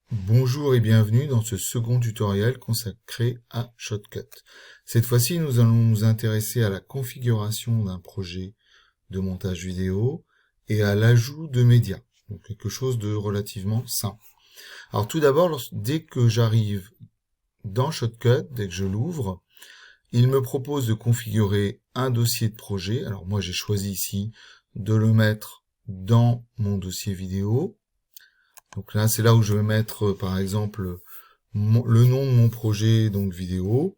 Bonjour et bienvenue dans ce second tutoriel consacré à Shotcut. Cette fois-ci, nous allons nous intéresser à la configuration d'un projet de montage vidéo et à l'ajout de médias, donc quelque chose de relativement simple. Alors tout d'abord, dès que j'arrive dans Shotcut, dès que je l'ouvre, il me propose de configurer un dossier de projet. Alors moi, j'ai choisi ici de le mettre dans mon dossier vidéo. Donc là, c'est là où je vais mettre, par exemple, le nom de mon projet, donc vidéo.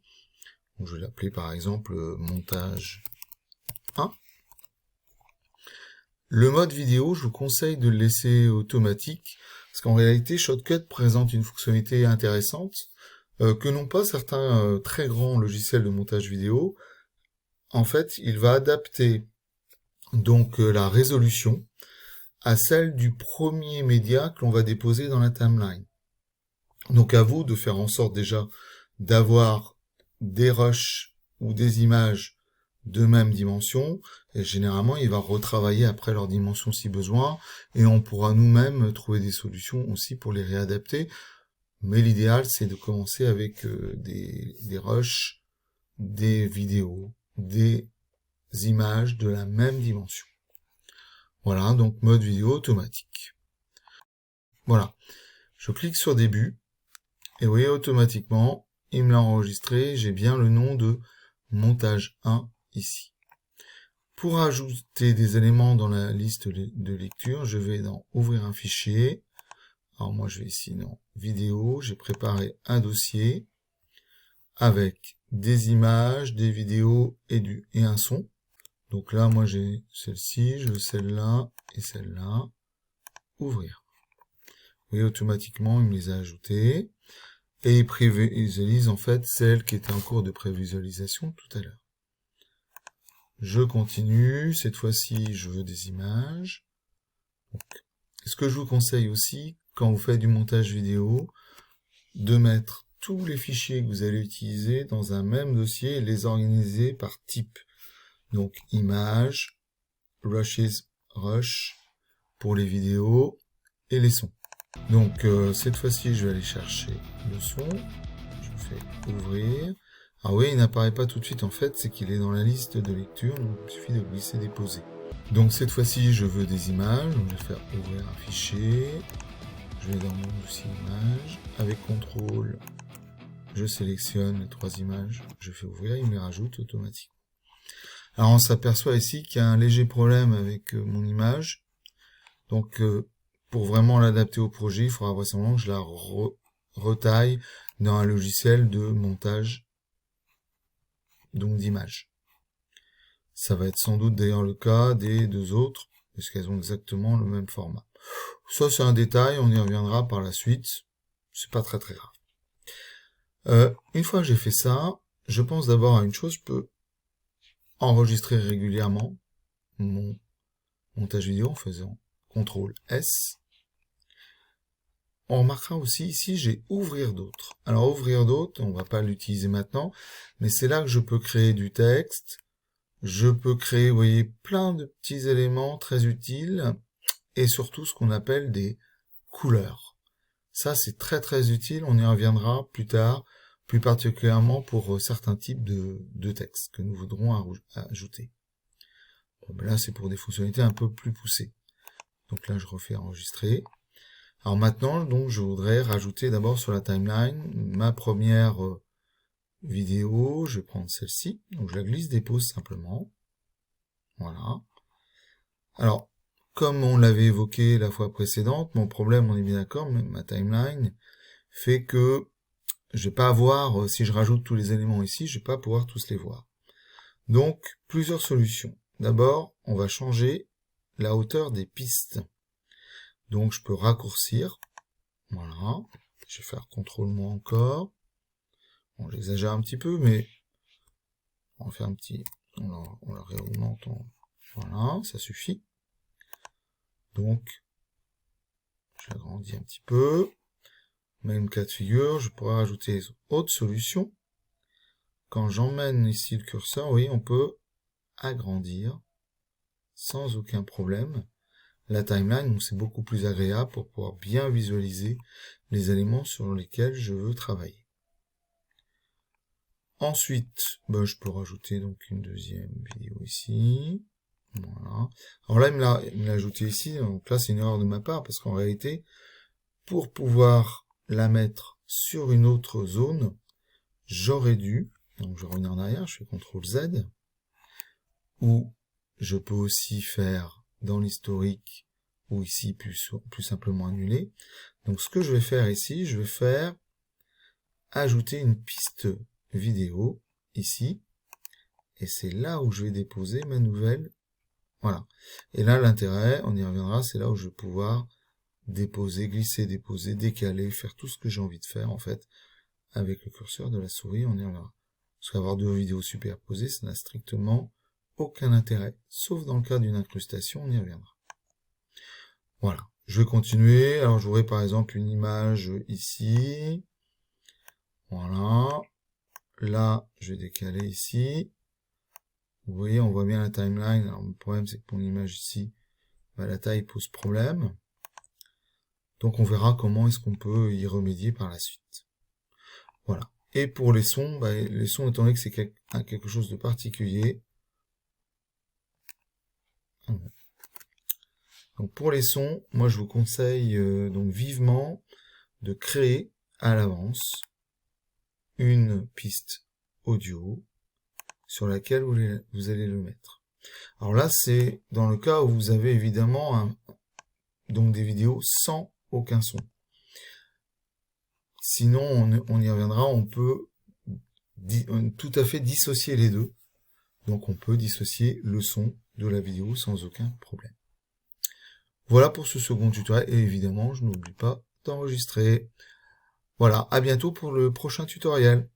Donc, je vais l'appeler, par exemple, montage 1. Le mode vidéo, je vous conseille de le laisser automatique, parce qu'en réalité, Shotcut présente une fonctionnalité intéressante, que n'ont pas certains très grands logiciels de montage vidéo. En fait, il va adapter donc la résolution à celle du premier média que l'on va déposer dans la timeline. Donc à vous de faire en sorte déjà d'avoir des rushs ou des images de même dimension, et généralement il va retravailler après leur dimension si besoin, et on pourra nous-mêmes trouver des solutions aussi pour les réadapter, mais l'idéal c'est de commencer avec des rushs, des vidéos, des images de la même dimension. Voilà, donc mode vidéo automatique. Voilà, je clique sur début, et vous voyez, automatiquement, il me l'a enregistré, j'ai bien le nom de montage 1 ici. Pour ajouter des éléments dans la liste de lecture, je vais dans ouvrir un fichier. Alors moi je vais ici dans vidéo, j'ai préparé un dossier avec des images, des vidéos et un son. Donc là moi j'ai celle-ci, je veux celle-là et celle-là. Ouvrir. Vous voyez, automatiquement il me les a ajoutées. Et il prévisualise en fait celle qui était en cours de prévisualisation tout à l'heure. Je continue, cette fois-ci je veux des images. Ce que je vous conseille aussi, quand vous faites du montage vidéo, de mettre tous les fichiers que vous allez utiliser dans un même dossier et les organiser par type. Donc images, rushes, rush pour les vidéos et les sons. Donc cette fois-ci je vais aller chercher le son. Je fais ouvrir. Ah oui, il n'apparaît pas tout de suite en fait, c'est qu'il est dans la liste de lecture, donc il suffit de glisser déposer. Donc cette fois-ci, je veux des images, donc je vais faire ouvrir un fichier. Je vais dans mon dossier images, avec CTRL, je sélectionne les 3 images, je fais ouvrir, il me les rajoute automatiquement. Alors on s'aperçoit ici qu'il y a un léger problème avec mon image, donc pour vraiment l'adapter au projet, il faudra vraisemblablement que je la retaille dans un logiciel de montage donc d'images. Ça va être sans doute d'ailleurs le cas des deux autres, parce qu'elles ont exactement le même format. Ça c'est un détail, on y reviendra par la suite, c'est pas très grave. Une fois que j'ai fait ça, je pense d'abord à une chose, je peux enregistrer régulièrement mon montage vidéo en faisant CTRL S. On remarquera aussi ici, j'ai ouvrir d'autres. Alors ouvrir d'autres, on va pas l'utiliser maintenant, mais c'est là que je peux créer du texte. Je peux créer, vous voyez, plein de petits éléments très utiles et surtout ce qu'on appelle des couleurs. Ça, c'est très très utile, on y reviendra plus tard, plus particulièrement pour certains types de textes que nous voudrons ajouter. Bon, ben là, c'est pour des fonctionnalités un peu plus poussées. Donc là, je refais enregistrer. Alors maintenant, donc, je voudrais rajouter d'abord sur la timeline ma première vidéo, je vais prendre celle-ci, donc je la glisse dépose simplement. Voilà. Alors, comme on l'avait évoqué la fois précédente, mon problème, on est bien d'accord, mais ma timeline fait que je vais pas avoir, si je rajoute tous les éléments ici, je vais pas pouvoir tous les voir. Donc, plusieurs solutions. D'abord, on va changer la hauteur des pistes. Donc, je peux raccourcir. Voilà. Je vais faire CTRL- encore. Bon, j'exagère un petit peu, mais on va faire un petit... On la réaugmente. Voilà, ça suffit. Donc, j'agrandis un petit peu. Même cas de figure, je pourrais rajouter autre solution. Quand j'emmène ici le curseur, oui, on peut agrandir sans aucun problème. la timeline, donc c'est beaucoup plus agréable pour pouvoir bien visualiser les éléments sur lesquels je veux travailler. Ensuite, je peux rajouter donc une deuxième vidéo ici. Voilà. Alors là, il me l'a ajouté ici, donc là c'est une erreur de ma part, parce qu'en réalité, pour pouvoir la mettre sur une autre zone, j'aurais dû, donc je reviens en arrière, je fais CTRL Z, ou je peux aussi faire dans l'historique, ou ici plus simplement annuler. Donc ce que je vais faire ici, je vais faire ajouter une piste vidéo ici, et c'est là où je vais déposer ma nouvelle. Voilà. Et là, l'intérêt, on y reviendra, c'est là où je vais pouvoir déposer, glisser, déposer, décaler, faire tout ce que j'ai envie de faire, en fait, avec le curseur de la souris, on y reviendra. Parce qu'avoir deux vidéos superposées, ça n'a strictement aucun intérêt, sauf dans le cas d'une incrustation, on y reviendra. Voilà. Je vais continuer. Alors, j'aurai par exemple une image ici. Voilà. Là, je vais décaler ici. Vous voyez, on voit bien la timeline. Alors, le problème, c'est que mon image ici, la taille pose problème. Donc, on verra comment est-ce qu'on peut y remédier par la suite. Voilà. Et pour les sons, étant donné que c'est quelque chose de particulier. Donc, pour les sons, moi, je vous conseille donc vivement de créer à l'avance une piste audio sur laquelle vous allez le mettre. Alors là, c'est dans le cas où vous avez évidemment donc des vidéos sans aucun son. Sinon, on y reviendra, on peut tout à fait dissocier les deux. Donc on peut dissocier le son de la vidéo sans aucun problème. Voilà pour ce second tutoriel, et évidemment, je n'oublie pas d'enregistrer. Voilà, à bientôt pour le prochain tutoriel.